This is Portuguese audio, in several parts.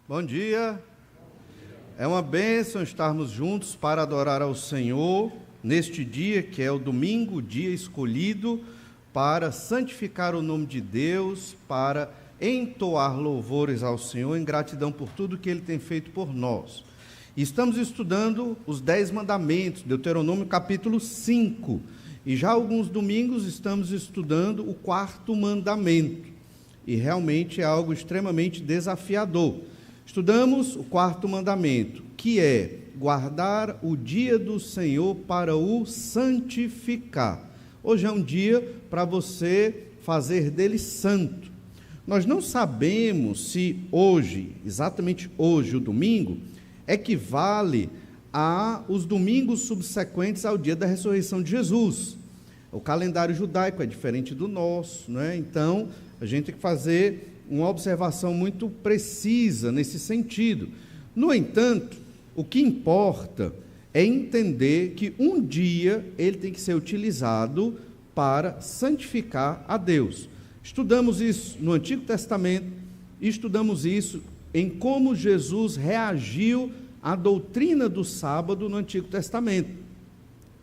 Bom dia. É uma bênção estarmos juntos para adorar ao Senhor neste dia, que é o domingo, o dia escolhido para santificar o nome de Deus, para entoar louvores ao Senhor em gratidão por tudo que Ele tem feito por nós. Estamos estudando os 10 mandamentos, Deuteronômio capítulo 5, e já há alguns domingos estamos estudando o 4º mandamento, e realmente é algo extremamente desafiador. Estudamos o 4º mandamento, que é guardar o dia do Senhor para o santificar. Hoje é um dia para você fazer dele santo. Nós não sabemos se hoje, exatamente hoje, o domingo, equivale a os domingos subsequentes ao dia da ressurreição de Jesus. O calendário judaico é diferente do nosso, né? Então a gente tem que fazer uma observação muito precisa nesse sentido. No entanto, o que importa é entender que um dia ele tem que ser utilizado para santificar a Deus. Estudamos isso no Antigo Testamento, estudamos isso em como Jesus reagiu à doutrina do sábado no Antigo Testamento.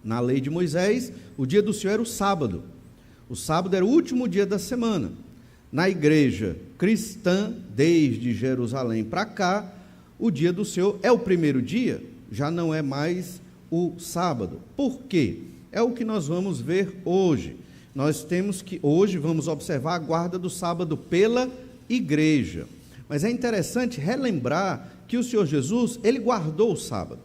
Na lei de Moisés, o dia do Senhor era o sábado. O sábado era o último dia da semana. Na igreja cristã, desde Jerusalém para cá, o dia do Senhor é o primeiro dia, já não é mais o sábado. Por quê? É o que nós vamos ver hoje. Nós temos que, hoje, vamos observar a guarda do sábado pela igreja. Mas é interessante relembrar que o Senhor Jesus, ele guardou o sábado.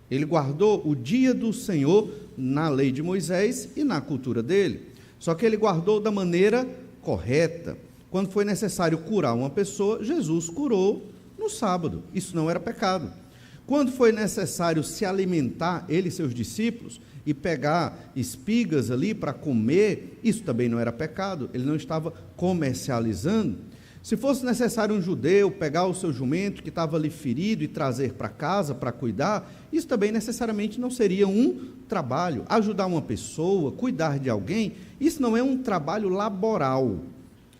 Ele guardou o dia do Senhor na lei de Moisés e na cultura dele. Só que ele guardou da maneira correta. Quando foi necessário curar uma pessoa, Jesus curou no sábado. Isso não era pecado. Quando foi necessário se alimentar, ele e seus discípulos, e pegar espigas ali para comer, isso também não era pecado. Ele não estava comercializando. Se fosse necessário um judeu pegar o seu jumento que estava ali ferido e trazer para casa para cuidar, isso também necessariamente não seria um trabalho. Ajudar uma pessoa, cuidar de alguém, isso não é um trabalho laboral.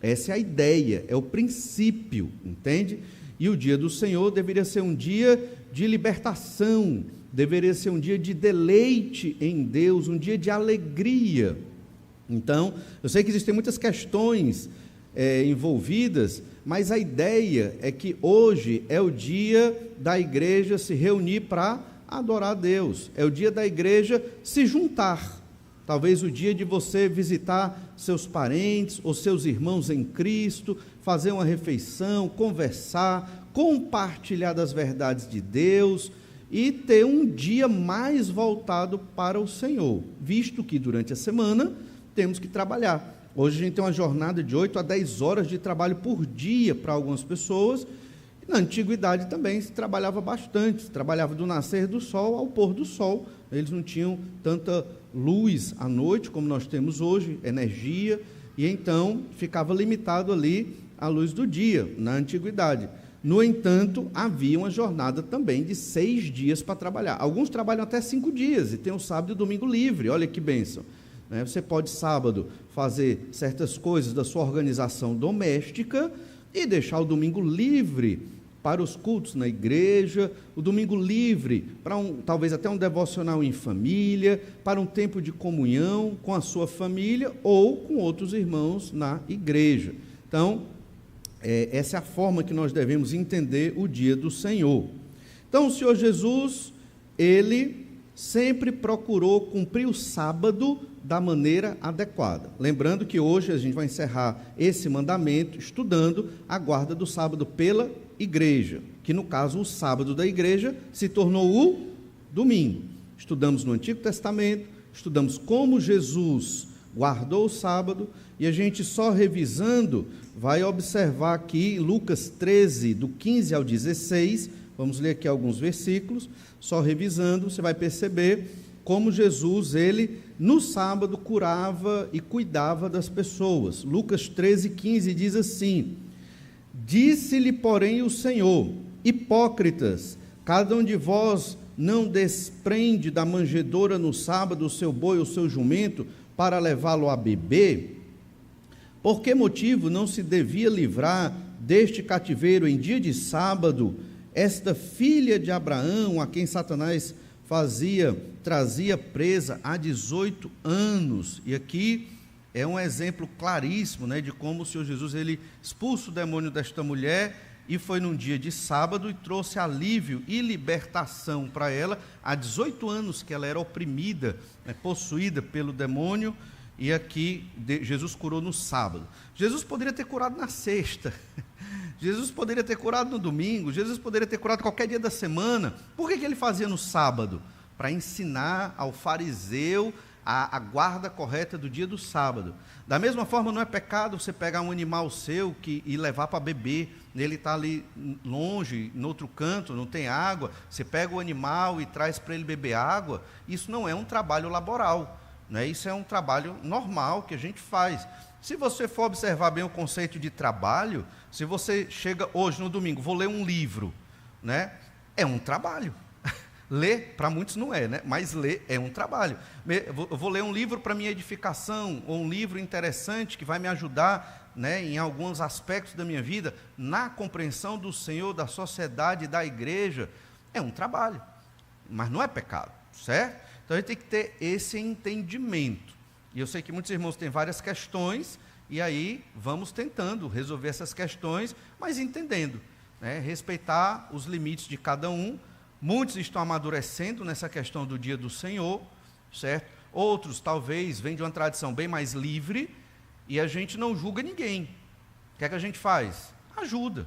Essa é a ideia, é o princípio, entende? E o dia do Senhor deveria ser um dia de libertação, deveria ser um dia de deleite em Deus, um dia de alegria. Então, eu sei que existem muitas questões envolvidas, mas a ideia é que hoje é o dia da igreja se reunir para adorar a Deus, é o dia da igreja se juntar. Talvez o dia de você visitar seus parentes ou seus irmãos em Cristo, fazer uma refeição, conversar, compartilhar das verdades de Deus e ter um dia mais voltado para o Senhor, visto que durante a semana temos que trabalhar. Hoje a gente tem uma jornada de 8 a 10 horas de trabalho por dia para algumas pessoas. Na antiguidade também se trabalhava bastante, se trabalhava do nascer do sol ao pôr do sol. Eles não tinham tanta luz à noite como nós temos hoje, energia, e então ficava limitado ali à luz do dia, na antiguidade. No entanto, havia uma jornada também de 6 dias para trabalhar. Alguns trabalham até 5 dias e tem o sábado e o domingo livre, olha que bênção. Você pode sábado fazer certas coisas da sua organização doméstica e deixar o domingo livre para os cultos na igreja, o domingo livre para talvez até um devocional em família, para um tempo de comunhão com a sua família ou com outros irmãos na igreja. Então, essa é a forma que nós devemos entender o dia do Senhor. Então, o Senhor Jesus, ele sempre procurou cumprir o sábado da maneira adequada. Lembrando que hoje a gente vai encerrar esse mandamento estudando a guarda do sábado pela igreja, que no caso o sábado da igreja se tornou o domingo. Estudamos no Antigo Testamento, estudamos como Jesus guardou o sábado, e a gente só revisando vai observar aqui Lucas 13, do 15 ao 16, vamos ler aqui alguns versículos, só revisando, você vai perceber como Jesus, ele no sábado curava e cuidava das pessoas. Lucas 13, 15 diz assim: disse-lhe, porém, o Senhor: hipócritas, cada um de vós não desprende da manjedoura no sábado o seu boi ou o seu jumento para levá-lo a beber? Por que motivo não se devia livrar deste cativeiro em dia de sábado esta filha de Abraão, a quem Satanás trazia presa há 18 anos. E aqui é um exemplo claríssimo, né, de como o Senhor Jesus ele expulsa o demônio desta mulher, e foi num dia de sábado e trouxe alívio e libertação para ela. Há 18 anos que ela era oprimida, né, possuída pelo demônio, e aqui Jesus curou no sábado. Jesus poderia ter curado na sexta, Jesus poderia ter curado no domingo, Jesus poderia ter curado qualquer dia da semana. Por que ele fazia no sábado? Para ensinar ao fariseu a guarda correta do dia do sábado. Da mesma forma, não é pecado você pegar um animal seu e levar para beber. Ele está ali longe, no outro canto, não tem água. Você pega o animal e traz para ele beber água. Isso não é um trabalho laboral, né? Isso é um trabalho normal que a gente faz. Se você for observar bem o conceito de trabalho, se você chega hoje no domingo, vou ler um livro, né? É um trabalho. Ler, para muitos não é, né? Mas ler é um trabalho. Eu vou ler um livro para minha edificação, ou um livro interessante que vai me ajudar, né, em alguns aspectos da minha vida, na compreensão do Senhor, da sociedade, da igreja. É um trabalho, mas não é pecado, certo? Então a gente tem que ter esse entendimento. E eu sei que muitos irmãos têm várias questões, e aí vamos tentando resolver essas questões, mas entendendo, né, respeitar os limites de cada um. Muitos estão amadurecendo nessa questão do dia do Senhor, certo? Outros, talvez, vêm de uma tradição bem mais livre, e a gente não julga ninguém. O que é que a gente faz? Ajuda.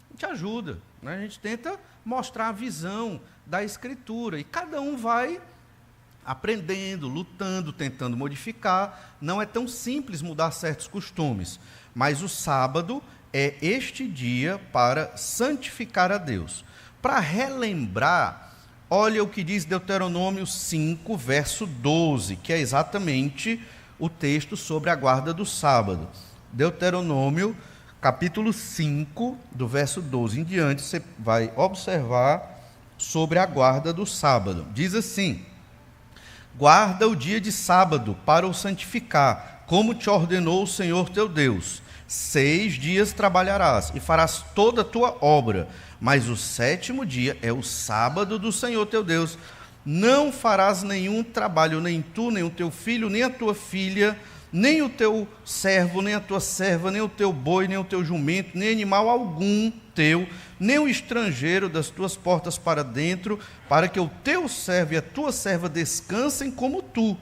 A gente ajuda, né? A gente tenta mostrar a visão da Escritura, e cada um vai aprendendo, lutando, tentando modificar. Não é tão simples mudar certos costumes, mas o sábado é este dia para santificar a Deus. Para relembrar, olha o que diz Deuteronômio 5, verso 12, que é exatamente o texto sobre a guarda do sábado. Deuteronômio, capítulo 5, do verso 12 em diante, você vai observar sobre a guarda do sábado. Diz assim: guarda o dia de sábado para o santificar, como te ordenou o Senhor teu Deus. 6 dias trabalharás e farás toda a tua obra, mas o 7º dia é o sábado do Senhor teu Deus. Não farás nenhum trabalho, nem tu, nem o teu filho, nem a tua filha, nem o teu servo, nem a tua serva, nem o teu boi, nem o teu jumento, nem animal algum teu, nem o estrangeiro das tuas portas para dentro, para que o teu servo e a tua serva descansem como tu,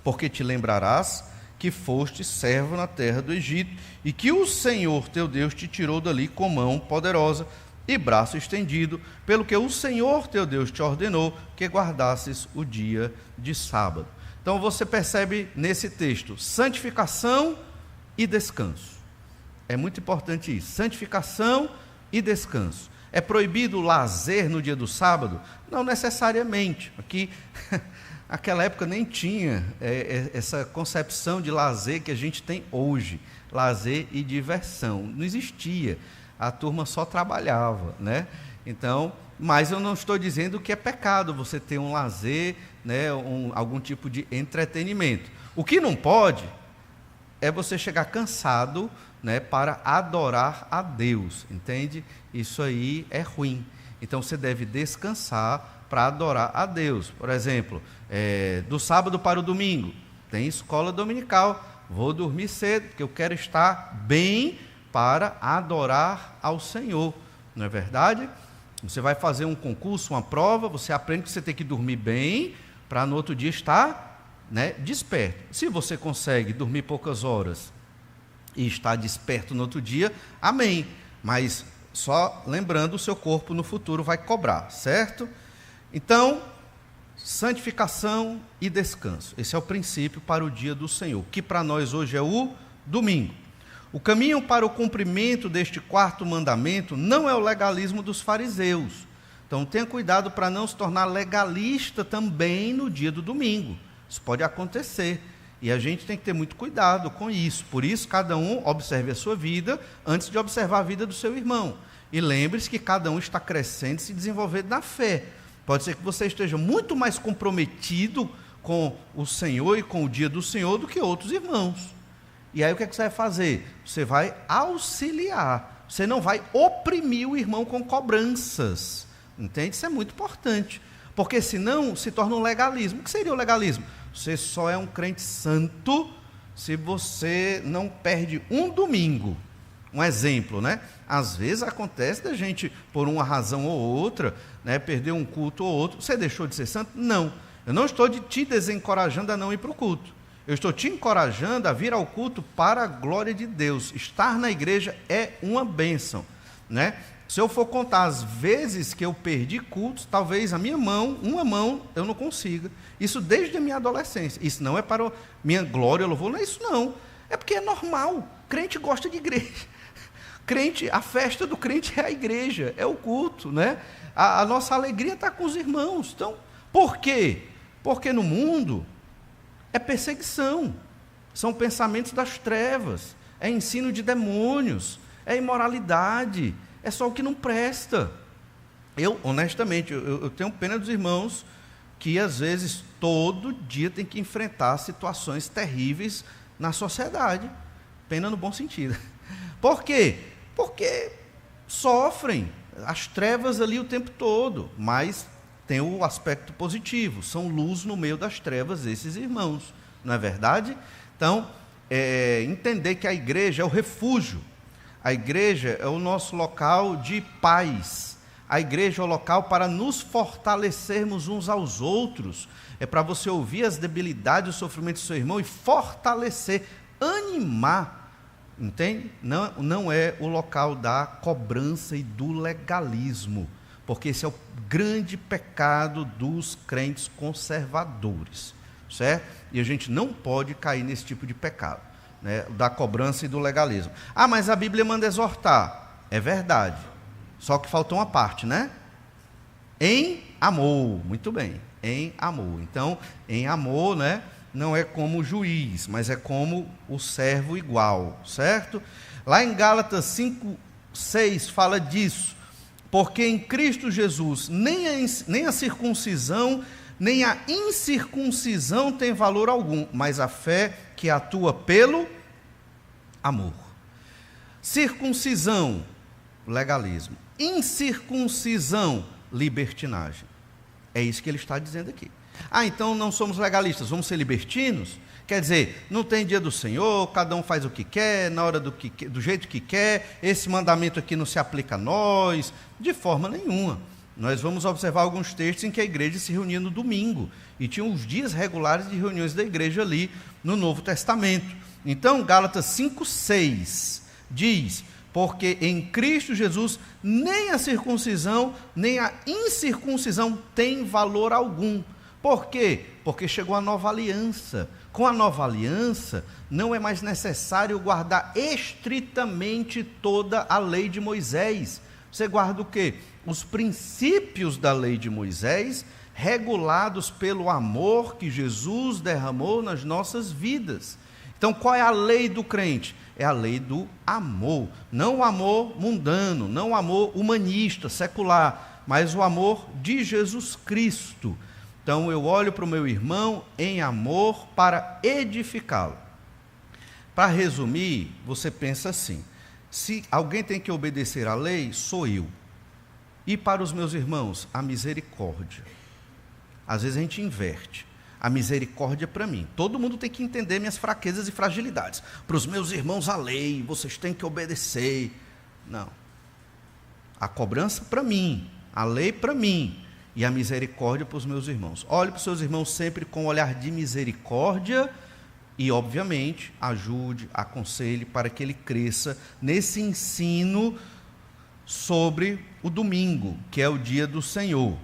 porque te lembrarás que foste servo na terra do Egito, e que o Senhor teu Deus te tirou dali com mão poderosa e braço estendido, pelo que o Senhor teu Deus te ordenou que guardasses o dia de sábado. Então você percebe nesse texto santificação e descanso. É muito importante isso, santificação e descanso. É proibido o lazer no dia do sábado? Não necessariamente. Aqui, naquela época nem tinha essa concepção de lazer que a gente tem hoje, lazer e diversão. Não existia. A turma só trabalhava, né? Então, mas eu não estou dizendo que é pecado você ter um lazer, né, algum tipo de entretenimento. O que não pode é você chegar cansado, né, para adorar a Deus, entende? Isso aí é ruim. Então você deve descansar para adorar a Deus. Por exemplo, do sábado para o domingo, tem escola dominical, vou dormir cedo, porque eu quero estar bem para adorar ao Senhor, não é verdade? Você vai fazer um concurso, uma prova, você aprende que você tem que dormir bem, para no outro dia estar, né, desperto. Se você consegue dormir poucas horas e estar desperto no outro dia, amém. Mas só lembrando, o seu corpo no futuro vai cobrar, certo? Então, santificação e descanso. Esse é o princípio para o dia do Senhor, que para nós hoje é o domingo. O caminho para o cumprimento deste 4º mandamento não é o legalismo dos fariseus. Então tenha cuidado para não se tornar legalista também no dia do domingo. Isso pode acontecer. E a gente tem que ter muito cuidado com isso. Por isso, cada um observe a sua vida antes de observar a vida do seu irmão. E lembre-se que cada um está crescendo e se desenvolvendo na fé. Pode ser que você esteja muito mais comprometido com o Senhor e com o dia do Senhor do que outros irmãos. E aí o que é que você vai fazer? Você vai auxiliar Você não vai oprimir o irmão com cobranças. Entende? Isso é muito importante. Porque senão se torna um legalismo. O que seria o legalismo? Você só é um crente santo se você não perde um domingo. Um exemplo, né? Às vezes acontece da gente, por uma razão ou outra, né, perder um culto ou outro. Você deixou de ser santo? Não. Eu não estou te desencorajando a não ir para o culto. Eu estou te encorajando a vir ao culto para a glória de Deus. Estar na igreja é uma bênção, né? Se eu for contar as vezes que eu perdi cultos, talvez uma mão, eu não consiga. Isso desde a minha adolescência. Isso não é para minha glória, louvor, não é isso não. É porque é normal. Crente gosta de igreja. Crente, a festa do crente é a igreja, é o culto, né? A nossa alegria está com os irmãos. Então, por quê? Porque no mundo é perseguição, são pensamentos das trevas, é ensino de demônios, é imoralidade, é só o que não presta. Eu, honestamente, eu tenho pena dos irmãos que às vezes todo dia tem que enfrentar situações terríveis na sociedade, pena no bom sentido. Por quê? Porque sofrem as trevas ali o tempo todo, mas tem o aspecto positivo, são luz no meio das trevas esses irmãos, não é verdade? Então, entender que a igreja é o refúgio, a igreja é o nosso local de paz, a igreja é o local para nos fortalecermos uns aos outros, é para você ouvir as debilidades e o sofrimento do seu irmão e fortalecer, animar. Entende? Não é o local da cobrança e do legalismo, porque esse é o grande pecado dos crentes conservadores, certo? E a gente não pode cair nesse tipo de pecado, né? Da cobrança e do legalismo. Ah, mas a Bíblia manda exortar. É verdade, só que faltou uma parte, né? Em amor, muito bem, em amor. Então, em amor, né? Não é como o juiz, mas é como o servo igual, certo? Lá em Gálatas 5:6 fala disso, porque em Cristo Jesus nem a circuncisão, nem a incircuncisão tem valor algum, mas a fé que atua pelo amor. Circuncisão, legalismo. Incircuncisão, libertinagem. É isso que ele está dizendo aqui. Ah, então não somos legalistas, vamos ser libertinos? Quer dizer, não tem dia do Senhor, cada um faz o que quer, na hora do jeito que quer, esse mandamento aqui não se aplica a nós, de forma nenhuma. Nós vamos observar alguns textos em que a igreja se reunia no domingo, e tinha os dias regulares de reuniões da igreja ali no Novo Testamento. Então, Gálatas 5:6 diz, porque em Cristo Jesus nem a circuncisão, nem a incircuncisão tem valor algum. Por quê? Porque chegou a nova aliança. Com a nova aliança, não é mais necessário guardar estritamente toda a lei de Moisés. Você guarda o quê? Os princípios da lei de Moisés, regulados pelo amor que Jesus derramou nas nossas vidas. Então, qual é a lei do crente? É a lei do amor. Não o amor mundano, não o amor humanista, secular, mas o amor de Jesus Cristo. Então, eu olho para o meu irmão em amor para edificá-lo. Para resumir, você pensa assim, se alguém tem que obedecer à lei, sou eu. E para os meus irmãos, a misericórdia. Às vezes a gente inverte. A misericórdia para mim. Todo mundo tem que entender minhas fraquezas e fragilidades. Para os meus irmãos, a lei, vocês têm que obedecer. Não. A cobrança para mim, a lei para mim. E a misericórdia para os meus irmãos. Olhe para os seus irmãos sempre com um olhar de misericórdia e, obviamente, ajude, aconselhe para que ele cresça nesse ensino sobre o domingo, que é o dia do Senhor.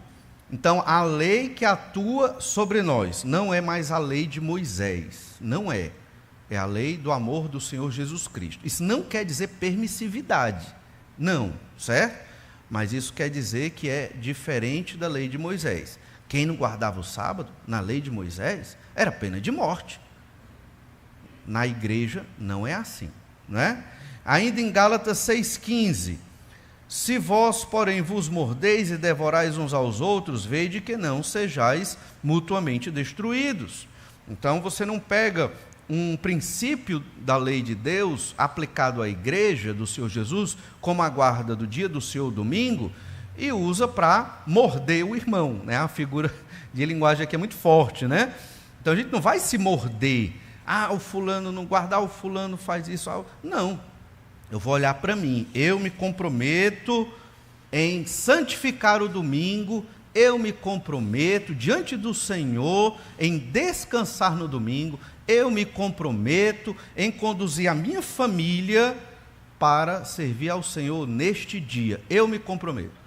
Então, a lei que atua sobre nós não é mais a lei de Moisés, não é. É a lei do amor do Senhor Jesus Cristo. Isso não quer dizer permissividade, não, certo? Mas isso quer dizer que é diferente da lei de Moisés. Quem não guardava o sábado, na lei de Moisés, era pena de morte. Na igreja não é assim, não é? Ainda em Gálatas 6,15, se vós, porém, vos mordeis e devorais uns aos outros, vede que não sejais mutuamente destruídos. Então, você não pega um princípio da lei de Deus aplicado à igreja do Senhor Jesus, como a guarda do dia do Senhor domingo, e usa para morder o irmão, né? A figura de linguagem aqui é muito forte, né? Então a gente não vai se morder. O fulano não guardar, o fulano faz isso. Não, eu vou olhar para mim. Eu me comprometo em santificar o domingo, eu me comprometo diante do Senhor em descansar no domingo, eu me comprometo em conduzir a minha família para servir ao Senhor neste dia. Eu me comprometo.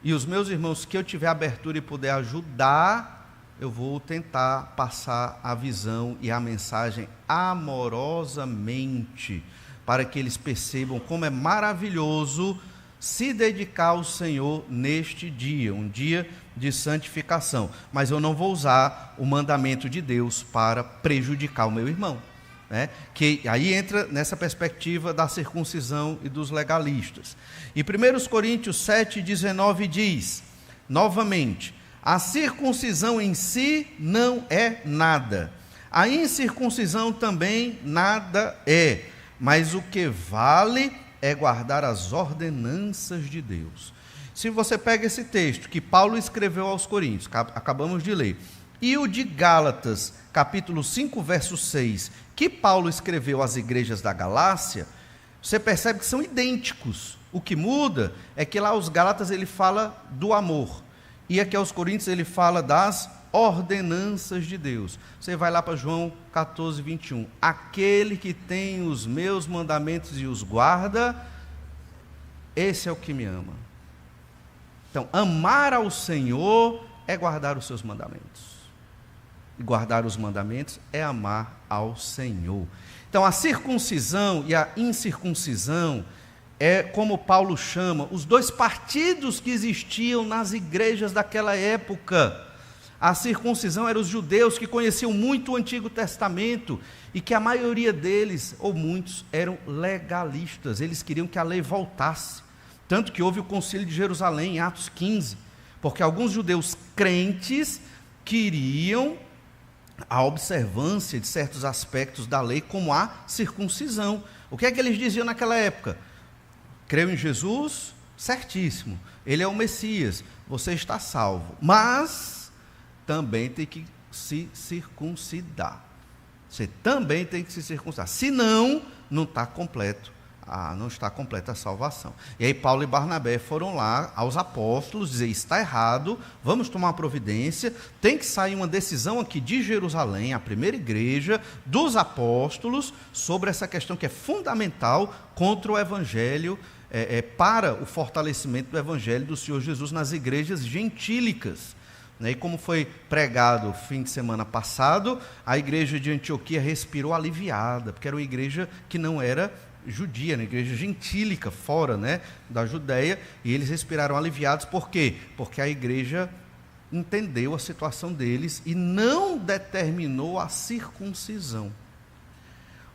E os meus irmãos, que eu tiver abertura e puder ajudar, eu vou tentar passar a visão e a mensagem amorosamente, para que eles percebam como é maravilhoso se dedicar ao Senhor neste dia, um dia de santificação. Mas eu não vou usar o mandamento de Deus para prejudicar o meu irmão, né? Que aí entra nessa perspectiva da circuncisão e dos legalistas. E 1 Coríntios 7,19 diz, novamente, a circuncisão em si não é nada, a incircuncisão também nada é, mas o que vale é guardar as ordenanças de Deus. Se você pega esse texto que Paulo escreveu aos Coríntios, acabamos de ler, e o de Gálatas, capítulo 5, verso 6, que Paulo escreveu às igrejas da Galácia, você percebe que são idênticos. O que muda é que lá aos Gálatas ele fala do amor, e aqui aos Coríntios ele fala das ordenanças de Deus. Você vai lá para João 14, 21. Aquele que tem os meus mandamentos e os guarda, esse é o que me ama. Então, amar ao Senhor é guardar os seus mandamentos. E guardar os mandamentos é amar ao Senhor. Então, a circuncisão e a incircuncisão é, como Paulo chama, os dois partidos que existiam nas igrejas daquela época. A circuncisão eram os judeus que conheciam muito o Antigo Testamento e que a maioria deles, ou muitos, eram legalistas. Eles queriam que a lei voltasse. Tanto que houve o Concílio de Jerusalém, em Atos 15, porque alguns judeus crentes queriam a observância de certos aspectos da lei, como a circuncisão. O que é que eles diziam naquela época? Creio em Jesus, certíssimo. Ele é o Messias, você está salvo. Mas também tem que se circuncidar. Você também tem que se circuncidar. Senão, não está completo. Não está completa a salvação. E aí Paulo e Barnabé foram lá aos apóstolos dizer, está errado, vamos tomar uma providência, tem que sair uma decisão aqui de Jerusalém, a primeira igreja dos apóstolos, sobre essa questão que é fundamental contra o evangelho, para o fortalecimento do evangelho do Senhor Jesus nas igrejas gentílicas. E como foi pregado fim de semana passado, a igreja de Antioquia respirou aliviada, porque era uma igreja que não era judia, na igreja gentílica, fora, né, da Judéia, e eles respiraram aliviados. Por quê? Porque a igreja entendeu a situação deles e não determinou a circuncisão.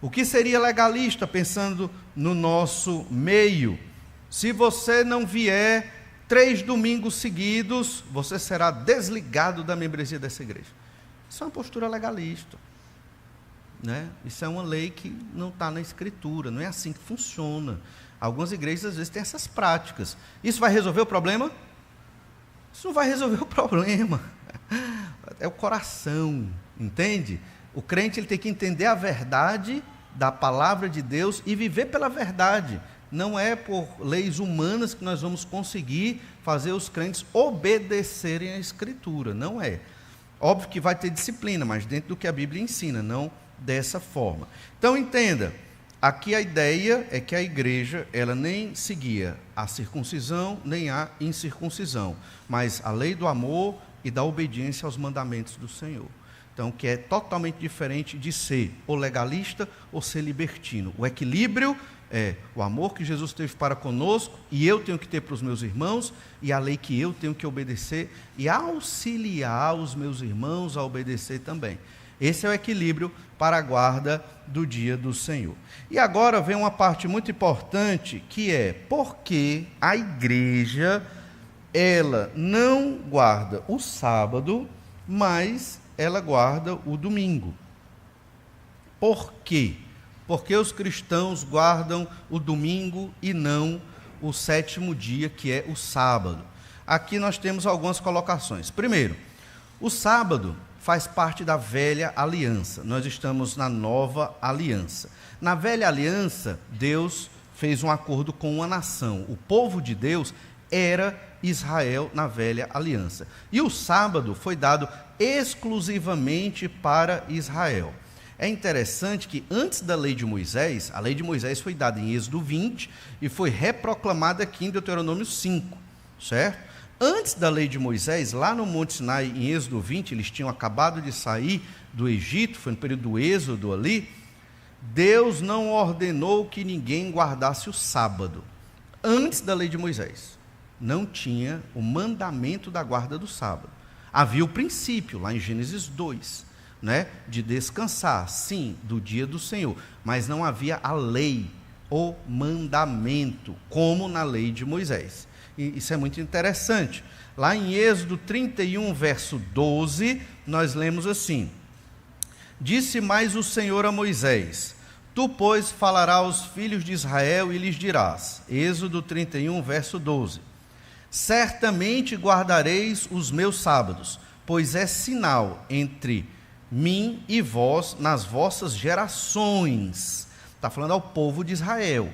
O que seria legalista, pensando no nosso meio? Se você não vier 3 domingos seguidos, você será desligado da membresia dessa igreja. Isso é uma postura legalista. Né? Isso é uma lei que não está na Escritura, não é assim que funciona. Algumas igrejas às vezes têm essas práticas. Isso vai resolver o problema? Isso não vai resolver o problema. É o coração, entende? O crente ele tem que entender a verdade da palavra de Deus e viver pela verdade. Não é por leis humanas que nós vamos conseguir fazer os crentes obedecerem à Escritura, não é. Óbvio que vai ter disciplina, mas dentro do que a Bíblia ensina, não dessa forma. Então entenda, aqui a ideia é que a igreja, ela nem seguia a circuncisão, nem a incircuncisão, mas a lei do amor e da obediência aos mandamentos do Senhor. Então, que é totalmente diferente de ser ou legalista ou ser libertino. O equilíbrio é o amor que Jesus teve para conosco, e eu tenho que ter para os meus irmãos, e a lei que eu tenho que obedecer, e auxiliar os meus irmãos a obedecer também. Esse é o equilíbrio para a guarda do dia do Senhor. E agora vem uma parte muito importante, que é porque a igreja, ela não guarda o sábado, mas ela guarda o domingo. Por quê? Porque os cristãos guardam o domingo e não o sétimo dia, que é o sábado. Aqui nós temos algumas colocações. Primeiro, o sábado faz parte da velha aliança. Nós estamos na nova aliança. Na velha aliança, Deus fez um acordo com uma nação. O povo de Deus era Israel na velha aliança. E o sábado foi dado exclusivamente para Israel. É interessante que antes da lei de Moisés, a lei de Moisés foi dada em Êxodo 20 e foi reproclamada aqui em Deuteronômio 5, certo? Antes da lei de Moisés, lá no Monte Sinai, em Êxodo 20, eles tinham acabado de sair do Egito, foi no período do Êxodo ali. Deus não ordenou que ninguém guardasse o sábado. Antes da lei de Moisés, não tinha o mandamento da guarda do sábado. Havia o princípio, lá em Gênesis 2, né, de descansar, sim, do dia do Senhor, mas não havia a lei, o mandamento, como na lei de Moisés. E isso é muito interessante. Lá em Êxodo 31, verso 12, nós lemos assim: disse mais o Senhor a Moisés: tu, pois, falarás aos filhos de Israel e lhes dirás, Êxodo 31, verso 12, certamente guardareis os meus sábados, pois é sinal entre mim e vós nas vossas gerações. Está falando ao povo de Israel.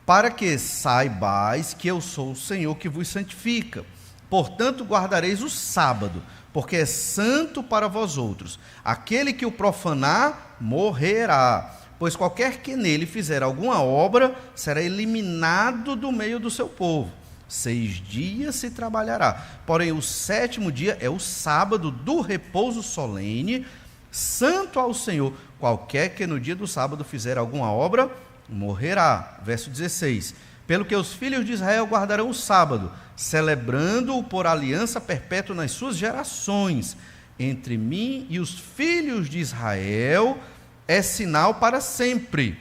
Para que saibais que eu sou o Senhor que vos santifica. Portanto, guardareis o sábado, porque é santo para vós outros. Aquele que o profanar, morrerá. Pois qualquer que nele fizer alguma obra, será eliminado do meio do seu povo. 6 dias se trabalhará. Porém, o sétimo dia é o sábado do repouso solene, santo ao Senhor. Qualquer que no dia do sábado fizer alguma obra, morrerá. Verso 16. Pelo que os filhos de Israel guardarão o sábado, celebrando-o por aliança perpétua nas suas gerações. Entre mim e os filhos de Israel é sinal para sempre.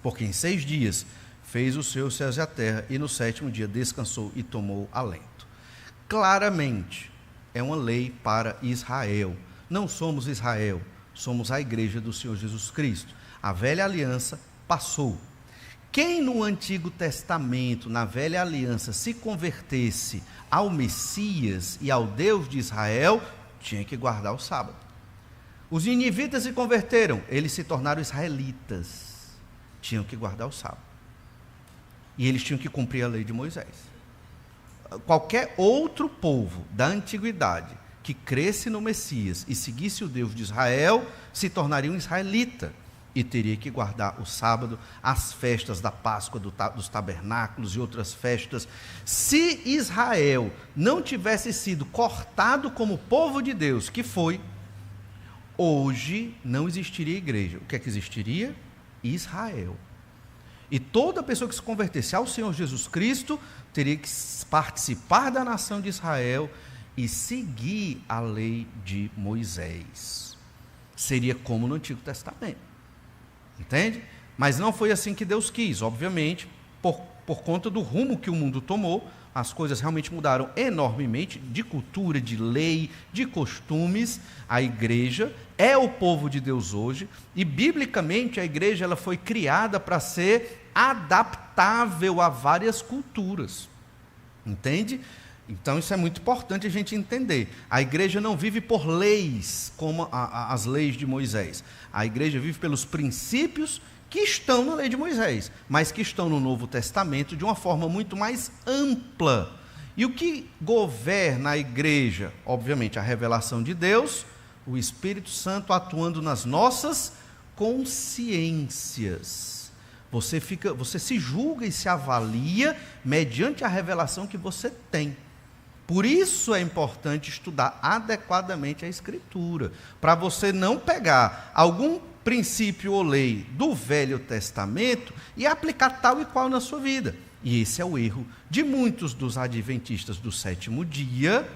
Porque em 6 dias fez o Senhor os céus e a terra, e no sétimo dia descansou e tomou alento. Claramente, é uma lei para Israel. Não somos Israel, somos a igreja do Senhor Jesus Cristo. A velha aliança passou. Quem no Antigo Testamento, na velha aliança, se convertesse ao Messias e ao Deus de Israel, tinha que guardar o sábado. Os ninivitas se converteram, eles se tornaram israelitas, tinham que guardar o sábado. E eles tinham que cumprir a lei de Moisés. Qualquer outro povo da antiguidade que cresce no Messias e seguisse o Deus de Israel, se tornaria um israelita e teria que guardar o sábado, as festas da Páscoa, dos tabernáculos e outras festas. Se Israel não tivesse sido cortado como povo de Deus, que foi, hoje não existiria igreja. O que é que existiria? Israel. E toda pessoa que se convertesse ao Senhor Jesus Cristo teria que participar da nação de Israel e seguir a lei de Moisés. Seria como no Antigo Testamento. Entende? Mas não foi assim que Deus quis. Obviamente, por conta do rumo que o mundo tomou, as coisas realmente mudaram enormemente, de cultura, de lei, de costumes. A igreja é o povo de Deus hoje, e biblicamente a igreja ela foi criada para ser adaptável a várias culturas. Entende? Então isso é muito importante a gente entender. A igreja não vive por leis, como as leis de Moisés. A igreja vive pelos princípios que estão na lei de Moisés, mas que estão no Novo Testamento de uma forma muito mais ampla. E o que governa a igreja? Obviamente, a revelação de Deus, o Espírito Santo atuando nas nossas consciências. Você se julga e se avalia mediante a revelação que você tem. Por isso é importante estudar adequadamente a Escritura, para você não pegar algum princípio ou lei do Velho Testamento e aplicar tal e qual na sua vida. E esse é o erro de muitos dos adventistas do sétimo dia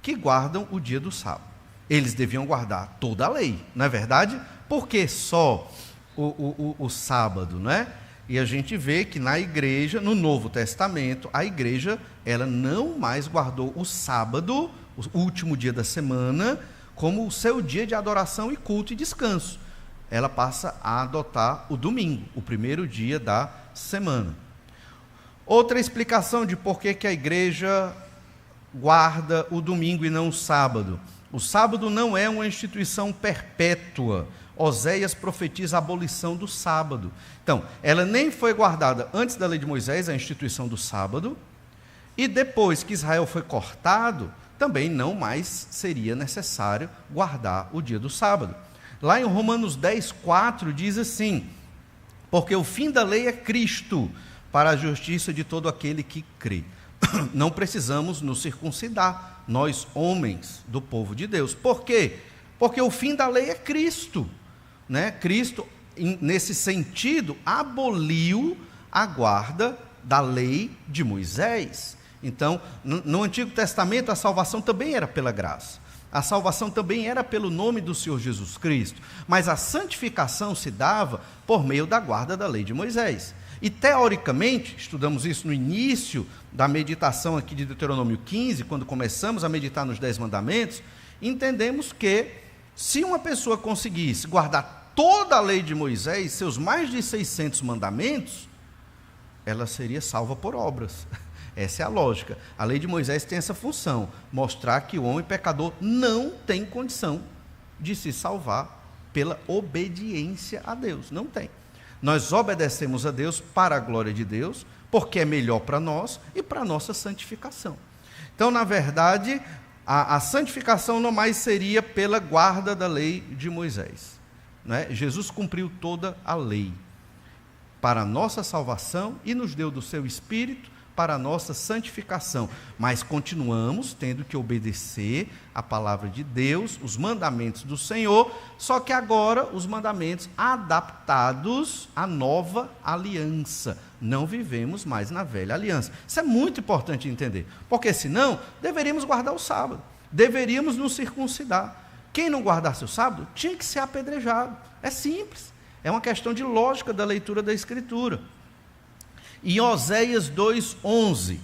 que guardam o dia do sábado. Eles deviam guardar toda a lei, não é verdade? Por que só o sábado, não é? E a gente vê que na igreja, no Novo Testamento, a igreja ela não mais guardou o sábado, o último dia da semana, como o seu dia de adoração e culto e descanso. ela passa a adotar o domingo, o primeiro dia da semana. Outra explicação de por que a igreja guarda o domingo e não o sábado. O sábado não é uma instituição perpétua. Oséias profetiza a abolição do sábado. Então, ela nem foi guardada antes da lei de Moisés, a instituição do sábado, e depois que Israel foi cortado, também não mais seria necessário guardar o dia do sábado. Lá em Romanos 10:4 diz assim: porque o fim da lei é Cristo, para a justiça de todo aquele que crê. Não precisamos nos circuncidar, nós homens do povo de Deus. Por quê? Porque o fim da lei é Cristo, né? Cristo, nesse sentido, aboliu a guarda da lei de Moisés. Então, no Antigo Testamento, a salvação também era pela graça. A salvação também era pelo nome do Senhor Jesus Cristo. Mas a santificação se dava por meio da guarda da lei de Moisés. E, teoricamente, estudamos isso no início da meditação aqui de Deuteronômio 15, quando começamos a meditar nos 10 mandamentos, entendemos que, se uma pessoa conseguisse guardar toda a lei de Moisés, seus mais de 600 mandamentos, ela seria salva por obras. Essa é a lógica. A lei de Moisés tem essa função, mostrar que o homem pecador não tem condição de se salvar pela obediência a Deus. Não tem. Nós obedecemos a Deus para a glória de Deus, porque é melhor para nós e para a nossa santificação. Então, na verdade, a santificação não mais seria pela guarda da lei de Moisés, né? Jesus cumpriu toda a lei para a nossa salvação e nos deu do seu Espírito para a nossa santificação, mas continuamos tendo que obedecer a palavra de Deus, os mandamentos do Senhor, só que agora os mandamentos adaptados à nova aliança. Não vivemos mais na velha aliança. Isso é muito importante entender, porque senão deveríamos guardar o sábado, deveríamos nos circuncidar. Quem não guardasse o sábado tinha que ser apedrejado. É simples, é uma questão de lógica da leitura da Escritura. Em Oséias 2:11,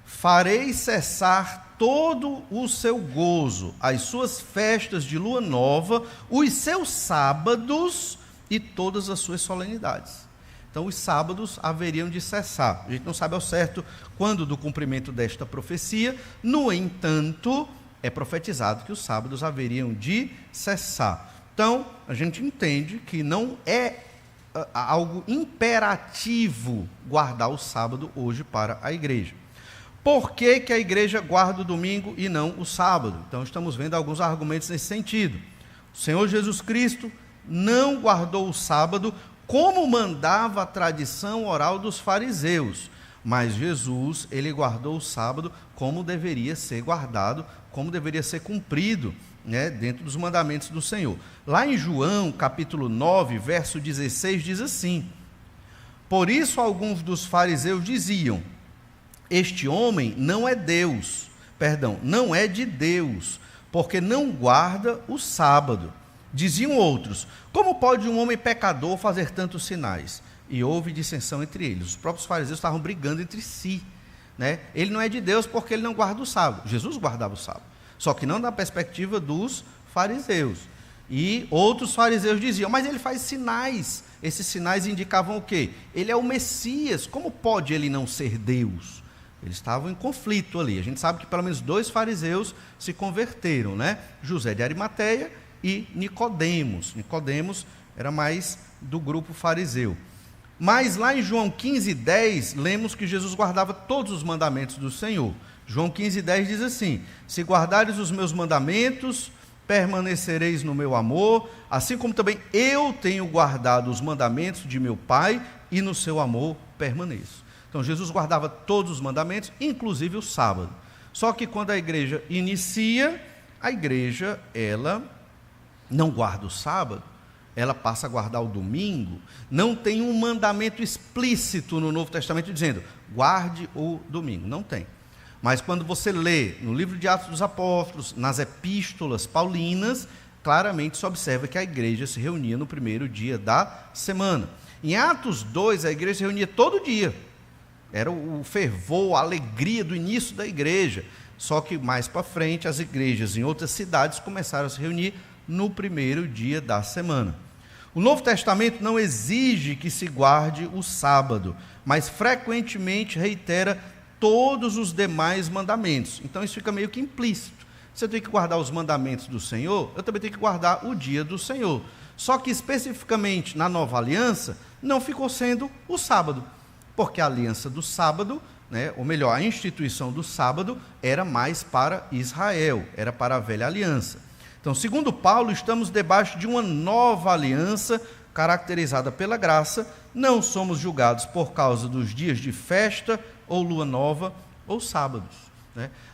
farei cessar todo o seu gozo, as suas festas de lua nova, os seus sábados e todas as suas solenidades. Então, os sábados haveriam de cessar. A gente não sabe ao certo quando do cumprimento desta profecia, no entanto, é profetizado que os sábados haveriam de cessar. Então, a gente entende que não é algo imperativo guardar o sábado hoje para a igreja. Por que a igreja guarda o domingo e não o sábado? Então, estamos vendo alguns argumentos nesse sentido. O Senhor Jesus Cristo não guardou o sábado como mandava a tradição oral dos fariseus, mas Jesus, ele guardou o sábado como deveria ser guardado, como deveria ser cumprido, né, dentro dos mandamentos do Senhor. Lá em João, capítulo 9, verso 16, diz assim: por isso alguns dos fariseus diziam, este homem não é não é de Deus, porque não guarda o sábado. Diziam outros, como pode um homem pecador fazer tantos sinais? E houve dissensão entre eles. Os próprios fariseus estavam brigando entre si, né? Ele não é de Deus porque ele não guarda o sábado. Jesus guardava o sábado, só que não da perspectiva dos fariseus. E outros fariseus diziam, mas ele faz sinais. Esses sinais indicavam o quê? Ele é o Messias, como pode ele não ser Deus? Eles estavam em conflito ali. A gente sabe que pelo menos 2 fariseus se converteram, né? José de Arimateia e Nicodemos. Nicodemos era mais do grupo fariseu. Mas lá em João 15:10, lemos que Jesus guardava todos os mandamentos do Senhor. João 15:10 diz assim, se guardares os meus mandamentos, permanecereis no meu amor, assim como também eu tenho guardado os mandamentos de meu Pai, e no seu amor permaneço. Então, Jesus guardava todos os mandamentos, inclusive o sábado. Só que quando a igreja inicia, a igreja, ela não guarda o sábado, ela passa a guardar o domingo. Não tem um mandamento explícito no Novo Testamento dizendo, guarde o domingo. Não tem. Mas quando você lê no livro de Atos dos Apóstolos, nas epístolas paulinas, claramente se observa que a igreja se reunia no primeiro dia da semana. Em Atos 2, a igreja se reunia todo dia. Era o fervor, a alegria do início da igreja. Só que mais para frente, as igrejas em outras cidades começaram a se reunir no primeiro dia da semana. O Novo Testamento não exige que se guarde o sábado, mas frequentemente reitera todos os demais mandamentos. Então isso fica meio que implícito. Se eu tenho que guardar os mandamentos do Senhor, eu também tenho que guardar o dia do Senhor. Só que especificamente na Nova Aliança, não ficou sendo o sábado, porque a aliança do sábado, ou melhor, a instituição do sábado era mais para Israel, era para a velha aliança. Então, segundo Paulo, estamos debaixo de uma nova aliança, caracterizada pela graça. Não somos julgados por causa dos dias de festa, ou lua nova, ou sábados.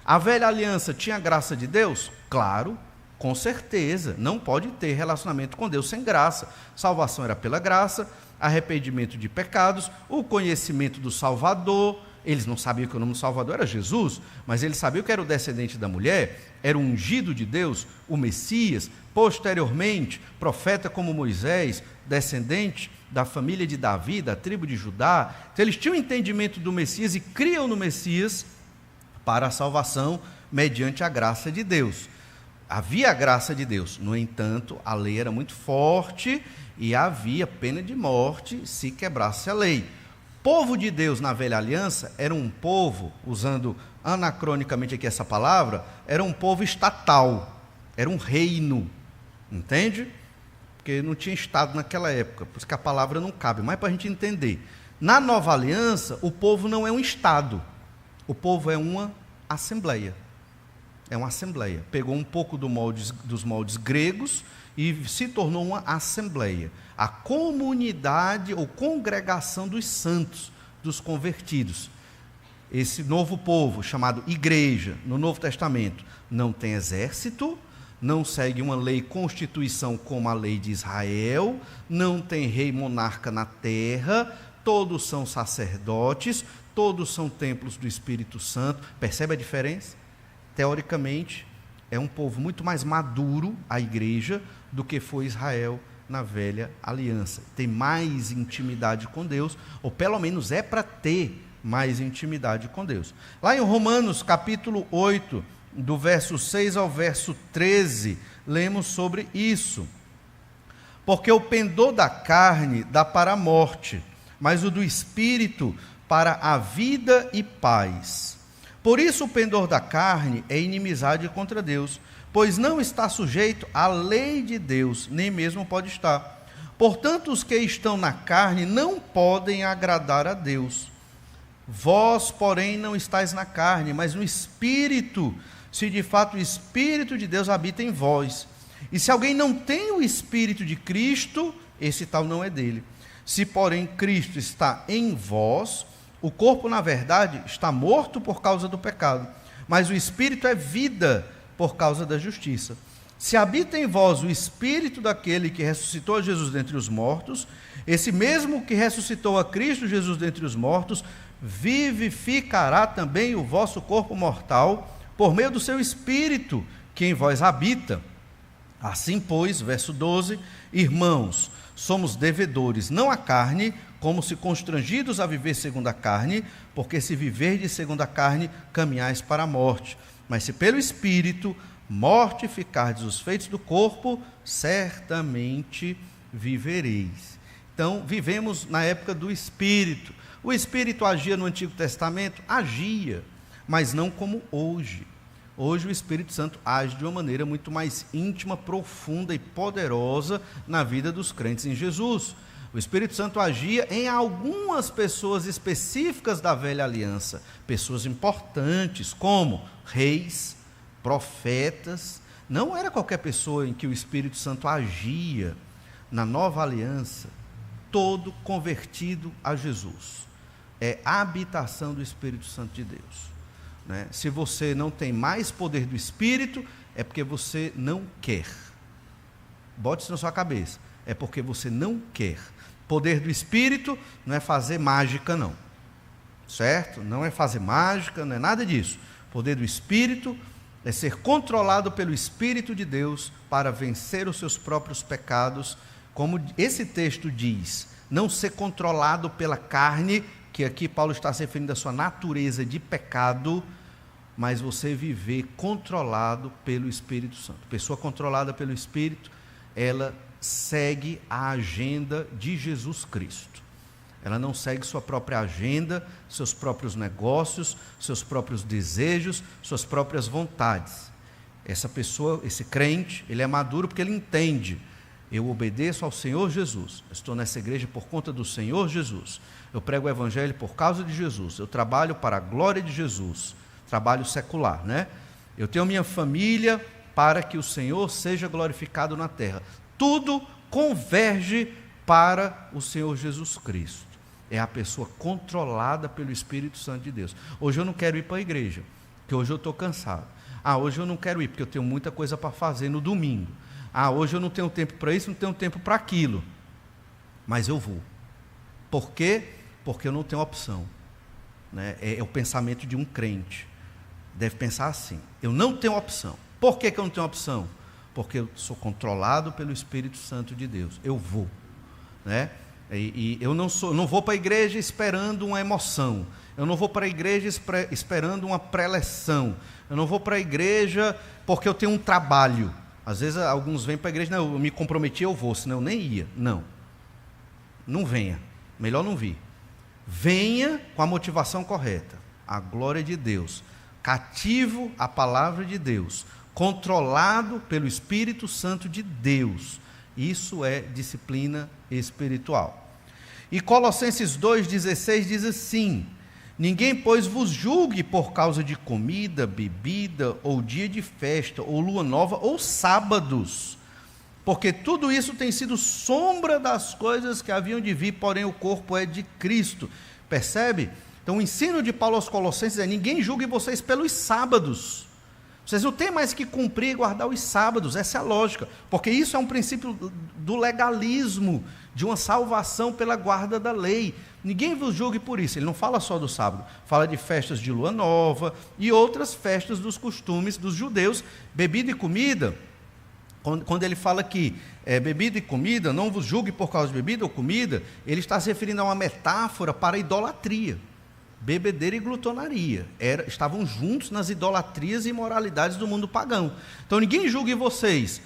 A velha aliança tinha a graça de Deus? Claro, com certeza. Não pode ter relacionamento com Deus sem graça. Salvação era pela graça, arrependimento de pecados, o conhecimento do Salvador. Eles não sabiam que o nome do Salvador era Jesus, mas eles sabiam que era o descendente da mulher, era o ungido de Deus, o Messias, posteriormente, profeta como Moisés, descendente da família de Davi, da tribo de Judá. Então, eles tinham entendimento do Messias e criam no Messias para a salvação mediante a graça de Deus. Havia a graça de Deus, no entanto, a lei era muito forte e havia pena de morte se quebrasse a lei. O povo de Deus na velha aliança era um povo, usando anacronicamente aqui essa palavra, era um povo estatal, era um reino, entende? Porque não tinha estado naquela época, por isso que a palavra não cabe, mas para a gente entender. Na nova aliança, o povo não é um estado, o povo é uma assembleia. É uma assembleia. Pegou um pouco dos moldes gregos e se tornou uma assembleia. A comunidade ou congregação dos santos, dos convertidos. Esse novo povo, chamado igreja, no Novo Testamento, não tem exército, não segue uma lei constituição como a lei de Israel, não tem rei monarca na terra, todos são sacerdotes, todos são templos do Espírito Santo. Percebe a diferença? Teoricamente, é um povo muito mais maduro, a igreja, do que foi Israel na velha aliança. Tem mais intimidade com Deus, ou pelo menos é para ter mais intimidade com Deus. Lá em Romanos, capítulo 8, do verso 6 ao verso 13, lemos sobre isso. Porque o pendor da carne dá para a morte, mas o do Espírito para a vida e paz. Por isso o pendor da carne é inimizade contra Deus, pois não está sujeito à lei de Deus, nem mesmo pode estar. Portanto, os que estão na carne não podem agradar a Deus. Vós, porém, não estáis na carne, mas no Espírito, se de fato o Espírito de Deus habita em vós. E se alguém não tem o Espírito de Cristo, esse tal não é dele. Se, porém, Cristo está em vós, o corpo, na verdade, está morto por causa do pecado, mas o Espírito é vida por causa da justiça. Se habita em vós o Espírito daquele que ressuscitou a Jesus dentre os mortos, esse mesmo que ressuscitou a Cristo Jesus dentre os mortos, vivificará também o vosso corpo mortal, por meio do seu Espírito, que em vós habita. Assim, pois, verso 12, irmãos, somos devedores, não à carne, como se constrangidos a viver segundo a carne, porque se viverdes segundo a carne, caminhais para a morte. Mas se pelo Espírito mortificardes os feitos do corpo, certamente vivereis. Então, vivemos na época do Espírito. O Espírito agia no Antigo Testamento? Agia, mas não como hoje. Hoje o Espírito Santo age de uma maneira muito mais íntima, profunda e poderosa na vida dos crentes em Jesus. O Espírito Santo agia em algumas pessoas específicas da velha aliança, pessoas importantes como reis, profetas. Não era qualquer pessoa em que o Espírito Santo agia. Na nova aliança, todo convertido a Jesus é a habitação do Espírito Santo de Deus. Se você não tem mais poder do Espírito, é porque você não quer. Bote isso na sua cabeça. É porque você não quer. Poder do Espírito não é fazer mágica, não. Certo? Não é fazer mágica, não é nada disso. Poder do Espírito é ser controlado pelo Espírito de Deus para vencer os seus próprios pecados. Como esse texto diz, não ser controlado pela carne, que aqui Paulo está se referindo à sua natureza de pecado, mas você viver controlado pelo Espírito Santo. Pessoa controlada pelo Espírito, ela segue a agenda de Jesus Cristo. Ela não segue sua própria agenda, seus próprios negócios, seus próprios desejos, suas próprias vontades. Essa pessoa, esse crente, ele é maduro porque ele entende: eu obedeço ao Senhor Jesus, eu estou nessa igreja por conta do Senhor Jesus, eu prego o evangelho por causa de Jesus, eu trabalho para a glória de Jesus, trabalho secular, né? Eu tenho minha família para que o Senhor seja glorificado na terra. Tudo converge para o Senhor Jesus Cristo. É a pessoa controlada pelo Espírito Santo de Deus. Hoje eu não quero ir para a igreja, porque hoje eu estou cansado. Hoje eu não quero ir, porque eu tenho muita coisa para fazer no domingo. Hoje eu não tenho tempo para isso, não tenho tempo para aquilo. Mas eu vou. Por quê? Porque eu não tenho opção. Né? É o pensamento de um crente. Deve pensar assim: eu não tenho opção. Por que eu não tenho opção? Porque eu sou controlado pelo Espírito Santo de Deus. Eu vou. Né? E eu não vou para a igreja esperando uma emoção, eu não vou para a igreja esperando uma preleção, eu não vou para a igreja porque eu tenho um trabalho. Às vezes alguns vêm para a igreja: não, eu me comprometi, eu vou, senão eu nem ia. Não venha, melhor não vir. Venha com a motivação correta, a glória de Deus, cativo à palavra de Deus, controlado pelo Espírito Santo de Deus. Isso é disciplina espiritual. E Colossenses 2,16 diz assim: ninguém, pois, vos julgue por causa de comida, bebida, ou dia de festa, ou lua nova, ou sábados, porque tudo isso tem sido sombra das coisas que haviam de vir, porém o corpo é de Cristo. Percebe? Então o ensino de Paulo aos Colossenses é: ninguém julgue vocês pelos sábados. Vocês não têm mais que cumprir e guardar os sábados. Essa é a lógica, porque isso é um princípio do legalismo, de uma salvação pela guarda da lei. Ninguém vos julgue por isso. Ele não fala só do sábado, fala de festas de lua nova e outras festas dos costumes dos judeus. Bebida e comida, quando ele fala que bebida e comida, não vos julgue por causa de bebida ou comida, ele está se referindo a uma metáfora para a idolatria. Bebedeira e glutonaria estavam juntos nas idolatrias e imoralidades do mundo pagão. Então ninguém julgue vocês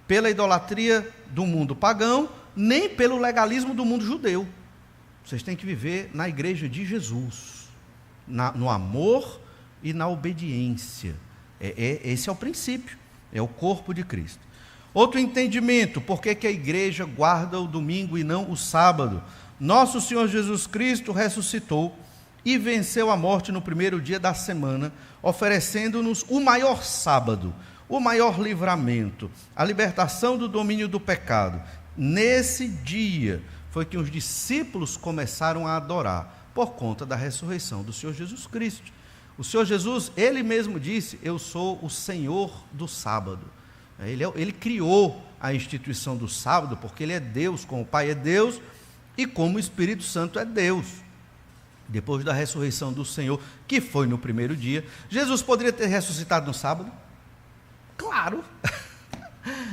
pela idolatria do mundo pagão, nem pelo legalismo do mundo judeu. Vocês têm que viver na igreja de Jesus, no amor e na obediência. Esse é o princípio, é o corpo de Cristo. Outro entendimento: por que a igreja guarda o domingo e não o sábado? Nosso Senhor Jesus Cristo ressuscitou e venceu a morte no primeiro dia da semana, oferecendo-nos o maior sábado, o maior livramento, a libertação do domínio do pecado. Nesse dia foi que os discípulos começaram a adorar, por conta da ressurreição do Senhor Jesus Cristo. O Senhor Jesus, ele mesmo disse: eu sou o Senhor do sábado. Ele criou a instituição do sábado, porque ele é Deus, como o Pai é Deus e como o Espírito Santo é Deus. Depois da ressurreição do Senhor, que foi no primeiro dia, Jesus poderia ter ressuscitado no sábado? Claro!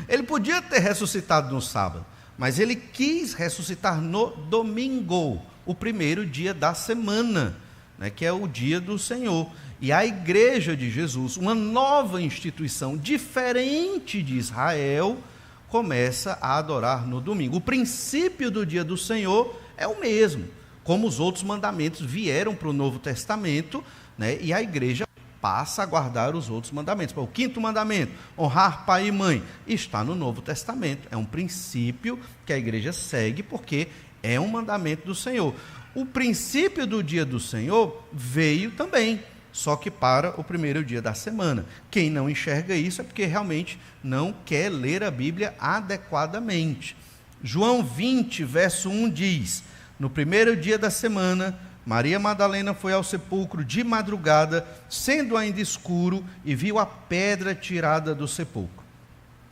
Ele podia ter ressuscitado no sábado, mas ele quis ressuscitar no domingo, o primeiro dia da semana, né, que é o dia do Senhor. E a igreja de Jesus, uma nova instituição diferente de Israel, começa a adorar no domingo. O princípio do dia do Senhor é o mesmo, como os outros mandamentos vieram para o Novo Testamento, né, e a igreja passa a guardar os outros mandamentos. O quinto mandamento, honrar pai e mãe, está no Novo Testamento. É um princípio que a igreja segue, porque é um mandamento do Senhor. O princípio do dia do Senhor veio também, só que para o primeiro dia da semana. Quem não enxerga isso é porque realmente não quer ler a Bíblia adequadamente. João 20, verso 1 diz: no primeiro dia da semana, Maria Madalena foi ao sepulcro de madrugada, sendo ainda escuro, e viu a pedra tirada do sepulcro.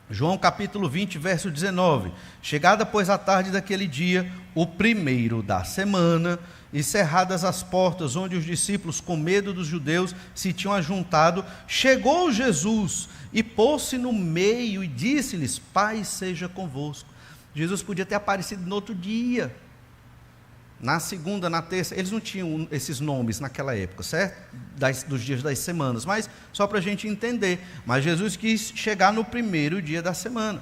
João capítulo 20, verso 19. Chegada, pois, a tarde daquele dia, o primeiro da semana, e cerradas as portas onde os discípulos, com medo dos judeus, se tinham ajuntado, chegou Jesus e pôs-se no meio e disse-lhes: paz seja convosco. Jesus podia ter aparecido no outro dia, na segunda, na terça. Eles não tinham esses nomes naquela época, certo? Dos dias das semanas, mas só para a gente entender. Mas Jesus quis chegar no primeiro dia da semana.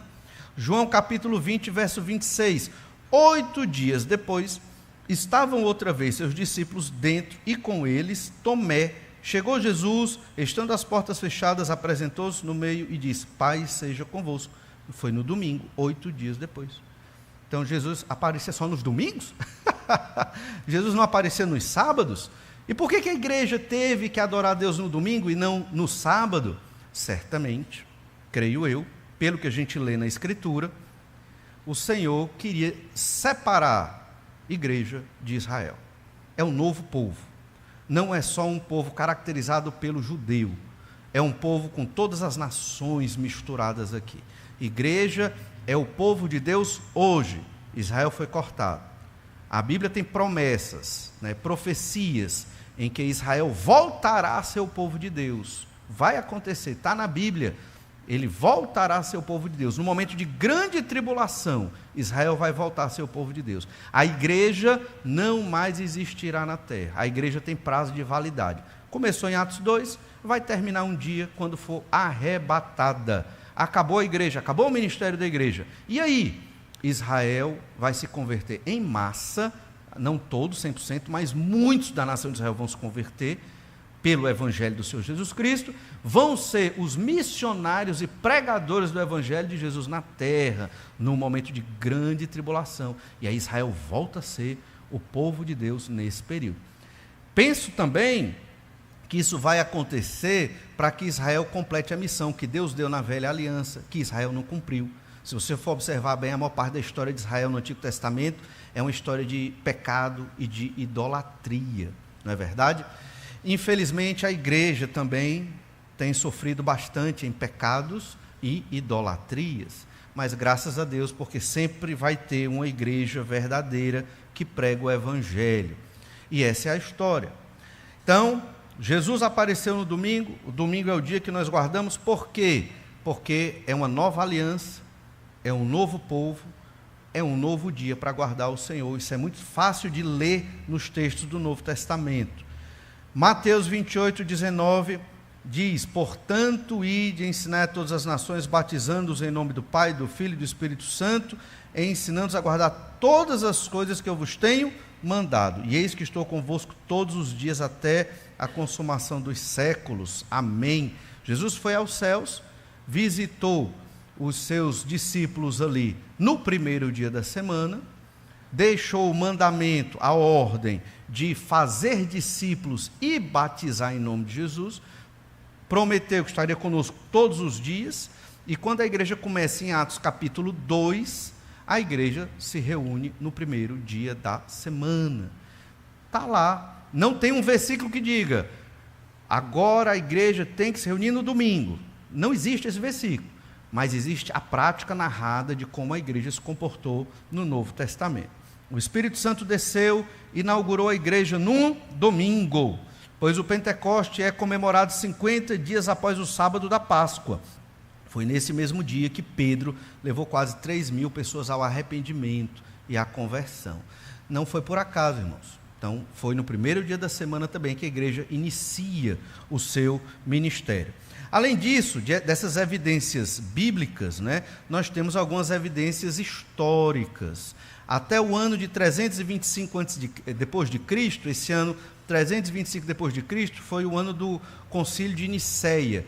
João capítulo 20, verso 26. 8 dias depois, estavam outra vez seus discípulos dentro e com eles Tomé. Chegou Jesus, estando as portas fechadas, apresentou-se no meio e disse: Paz seja convosco. Foi no domingo, 8 dias depois. Então Jesus aparecia só nos domingos? Jesus não aparecia nos sábados? E por que a igreja teve que adorar a Deus no domingo e não no sábado? Certamente, creio eu, pelo que a gente lê na Escritura, o Senhor queria separar a igreja de Israel. É um novo povo. Não é só um povo caracterizado pelo judeu. É um povo com todas as nações misturadas aqui. Igreja é o povo de Deus hoje. Israel foi cortado. A Bíblia tem promessas, profecias, em que Israel voltará a ser o povo de Deus. Vai acontecer, está na Bíblia. Ele voltará a ser o povo de Deus. No momento de grande tribulação, Israel vai voltar a ser o povo de Deus. A igreja não mais existirá na terra. A igreja tem prazo de validade. Começou em Atos 2, vai terminar um dia quando for arrebatada. Acabou a igreja, acabou o ministério da igreja. E aí? Israel vai se converter em massa, não todos, 100%, mas muitos da nação de Israel vão se converter pelo evangelho do Senhor Jesus Cristo, vão ser os missionários e pregadores do evangelho de Jesus na terra, num momento de grande tribulação. E aí Israel volta a ser o povo de Deus nesse período. Penso também que isso vai acontecer para que Israel complete a missão que Deus deu na velha aliança, que Israel não cumpriu. Se você for observar bem, a maior parte da história de Israel no Antigo Testamento é uma história de pecado e de idolatria, não é verdade? Infelizmente, a igreja também tem sofrido bastante em pecados e idolatrias, mas graças a Deus, porque sempre vai ter uma igreja verdadeira que prega o evangelho. E essa é a história. Então, Jesus apareceu no domingo. O domingo é o dia que nós guardamos. Por quê? Porque é uma nova aliança, é um novo povo, é um novo dia para guardar o Senhor. Isso é muito fácil de ler nos textos do Novo Testamento. Mateus 28, 19 diz: Portanto, ide, ensinai a todas as nações, batizando-os em nome do Pai, do Filho e do Espírito Santo, e ensinando-os a guardar todas as coisas que eu vos tenho mandado. E eis que estou convosco todos os dias até a consumação dos séculos. Amém. Jesus foi aos céus, visitou os seus discípulos ali no primeiro dia da semana, deixou o mandamento, a ordem de fazer discípulos e batizar em nome de Jesus, prometeu que estaria conosco todos os dias, e quando a igreja começa em Atos capítulo 2, a igreja se reúne no primeiro dia da semana. Está lá, não tem um versículo que diga, agora a igreja tem que se reunir no domingo. Não existe esse versículo. Mas existe a prática narrada de como a igreja se comportou no Novo Testamento. O Espírito Santo desceu e inaugurou a igreja num domingo, pois o Pentecoste é comemorado 50 dias após o sábado da Páscoa. Foi nesse mesmo dia que Pedro levou quase 3.000 pessoas ao arrependimento e à conversão. Não foi por acaso, irmãos. Então, foi no primeiro dia da semana também que a igreja inicia o seu ministério. Além disso, dessas evidências bíblicas, nós temos algumas evidências históricas. Até o ano de 325 depois de Cristo, esse ano 325 depois de Cristo, foi o ano do Concílio de Nicéia,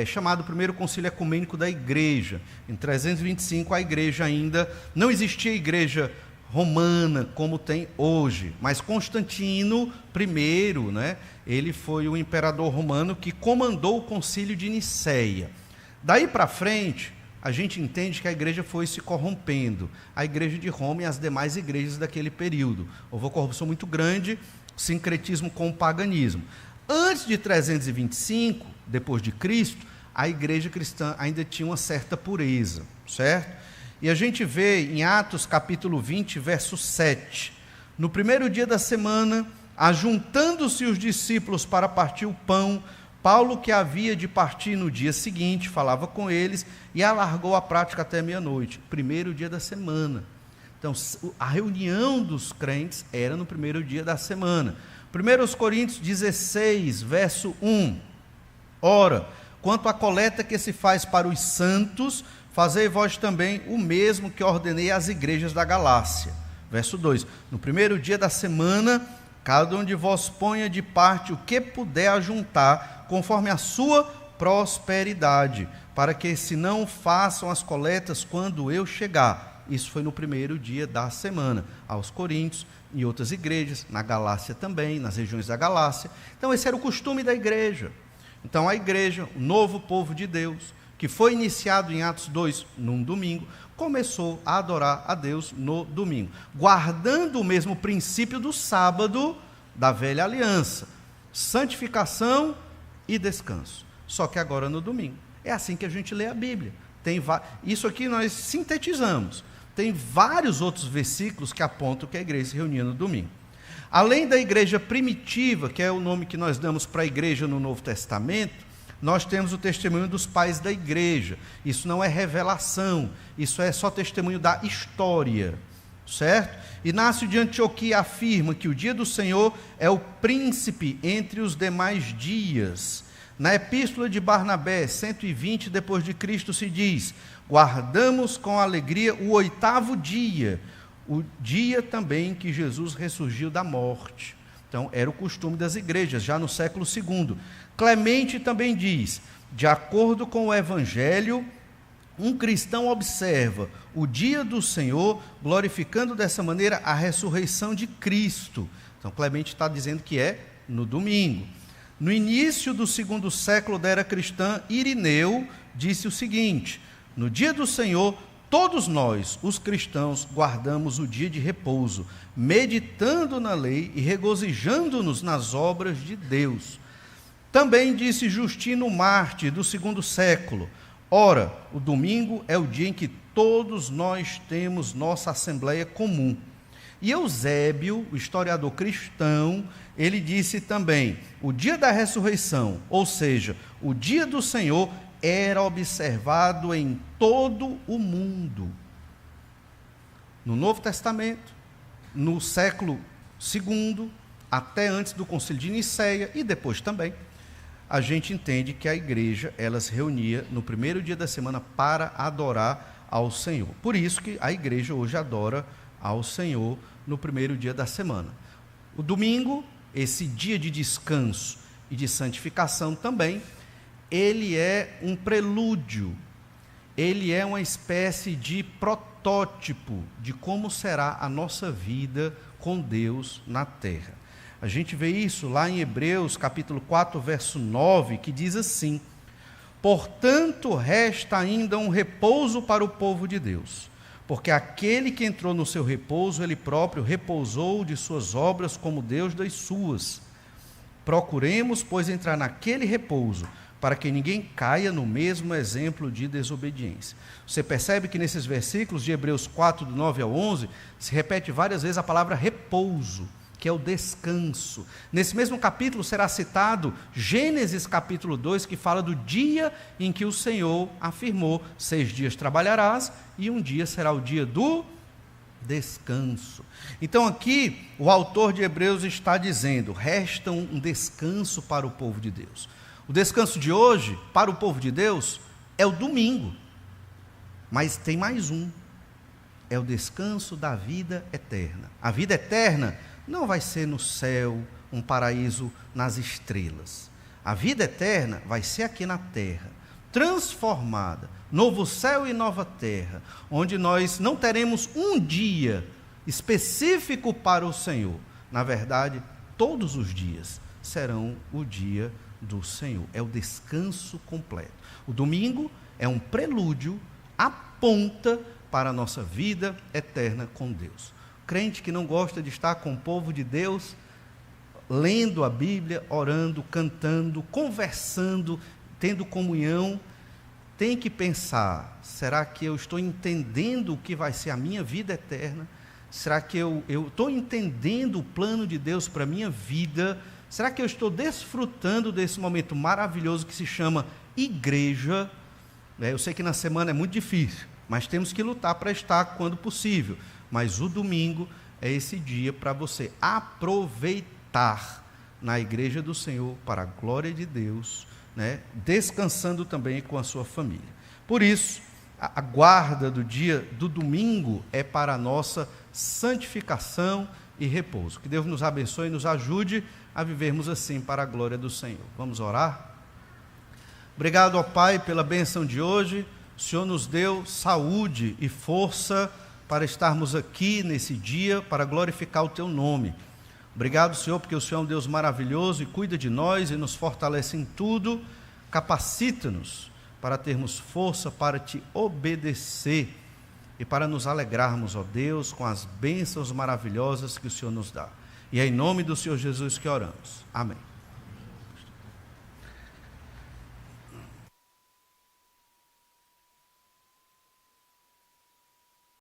chamado primeiro Concílio Ecumênico da Igreja. Em 325 a igreja ainda não existia igreja romana como tem hoje, mas Constantino I, ele foi o imperador romano que comandou o concílio de Nicéia. Daí para frente, a gente entende que a igreja foi se corrompendo, a igreja de Roma e as demais igrejas daquele período. Houve uma corrupção muito grande, sincretismo com o paganismo. Antes de 325, depois de Cristo, a igreja cristã ainda tinha uma certa pureza, certo? E a gente vê em Atos capítulo 20, verso 7, no primeiro dia da semana, ajuntando-se os discípulos para partir o pão, Paulo, que havia de partir no dia seguinte, falava com eles e alargou a prática até meia-noite, primeiro dia da semana. Então, a reunião dos crentes era no primeiro dia da semana. 1 Coríntios 16, verso 1, ora, quanto à coleta que se faz para os santos, fazei vós também o mesmo que ordenei às igrejas da Galácia. Verso 2, no primeiro dia da semana, cada um de vós ponha de parte o que puder ajuntar, conforme a sua prosperidade, para que se não façam as coletas quando eu chegar. Isso foi no primeiro dia da semana, aos Coríntios, em outras igrejas, na Galácia também, nas regiões da Galácia. Então esse era o costume da igreja. Então a igreja, o novo povo de Deus, que foi iniciado em Atos 2, num domingo, começou a adorar a Deus no domingo, guardando o mesmo princípio do sábado da velha aliança, santificação e descanso, só que agora no domingo. É assim que a gente lê a Bíblia. Isso aqui nós sintetizamos. Tem vários outros versículos que apontam que a igreja se reunia no domingo. Além da igreja primitiva, que é o nome que nós damos para a igreja no Novo Testamento, nós temos o testemunho dos pais da igreja. Isso não é revelação, isso é só testemunho da história, certo? Inácio de Antioquia afirma que o dia do Senhor é o príncipe entre os demais dias. Na epístola de Barnabé, 120 depois de Cristo, se diz: guardamos com alegria o 8º dia, o dia também que Jesus ressurgiu da morte. Então, era o costume das igrejas, já no século II. Clemente também diz: de acordo com o Evangelho, um cristão observa o dia do Senhor, glorificando dessa maneira a ressurreição de Cristo. Então, Clemente está dizendo que é no domingo. No início do 2º século da era cristã, Irineu disse o seguinte: no dia do Senhor, todos nós, os cristãos, guardamos o dia de repouso, meditando na lei e regozijando-nos nas obras de Deus. Também disse Justino Mártir, do 2º século: ora, o domingo é o dia em que todos nós temos nossa assembleia comum. E Eusébio, o historiador cristão, ele disse também: o dia da ressurreição, ou seja, o dia do Senhor, era observado em todo o mundo. No Novo Testamento, no século II, até antes do Concílio de Nicéia e depois também, a gente entende que a igreja, ela se reunia no primeiro dia da semana para adorar ao Senhor. Por isso que a igreja hoje adora ao Senhor no primeiro dia da semana. O domingo, esse dia de descanso e de santificação também, ele é um prelúdio, ele é uma espécie de protótipo de como será a nossa vida com Deus na terra. A gente vê isso lá em Hebreus, capítulo 4, verso 9, que diz assim: portanto, resta ainda um repouso para o povo de Deus, porque aquele que entrou no seu repouso, ele próprio repousou de suas obras como Deus das suas. Procuremos, pois, entrar naquele repouso, para que ninguém caia no mesmo exemplo de desobediência. Você percebe que nesses versículos de Hebreus 4, do 9 ao 11, se repete várias vezes a palavra repouso, que é o descanso. Nesse mesmo capítulo será citado Gênesis capítulo 2, que fala do dia em que o Senhor afirmou: 6 dias trabalharás e um dia será o dia do descanso. Então aqui o autor de Hebreus está dizendo: resta um descanso para o povo de Deus. O descanso de hoje, para o povo de Deus, é o domingo. Mas tem mais um. É o descanso da vida eterna. A vida eterna não vai ser no céu, um paraíso nas estrelas. A vida eterna vai ser aqui na terra, transformada, novo céu e nova terra, onde nós não teremos um dia específico para o Senhor. Na verdade, todos os dias serão o dia do Senhor. É o descanso completo. O domingo é um prelúdio, aponta para a nossa vida eterna com Deus. O crente que não gosta de estar com o povo de Deus, lendo a Bíblia, orando, cantando, conversando, tendo comunhão, tem que pensar: será que eu estou entendendo o que vai ser a minha vida eterna? Será que eu estou entendendo o plano de Deus para a minha vida? Será que eu estou desfrutando desse momento maravilhoso que se chama igreja? Eu sei que na semana é muito difícil, mas temos que lutar para estar quando possível. Mas o domingo é esse dia para você aproveitar na igreja do Senhor para a glória de Deus, descansando também com a sua família. Por isso, a guarda do dia do domingo é para a nossa santificação e repouso. Que Deus nos abençoe e nos ajude a vivermos assim para a glória do Senhor. Vamos orar? Obrigado, ó Pai, pela bênção de hoje. O Senhor nos deu saúde e força para estarmos aqui nesse dia, para glorificar o Teu nome. Obrigado, Senhor, porque o Senhor é um Deus maravilhoso e cuida de nós e nos fortalece em tudo. Capacita-nos para termos força para Te obedecer e para nos alegrarmos, ó Deus, com as bênçãos maravilhosas que o Senhor nos dá. E é em nome do Senhor Jesus que oramos. Amém.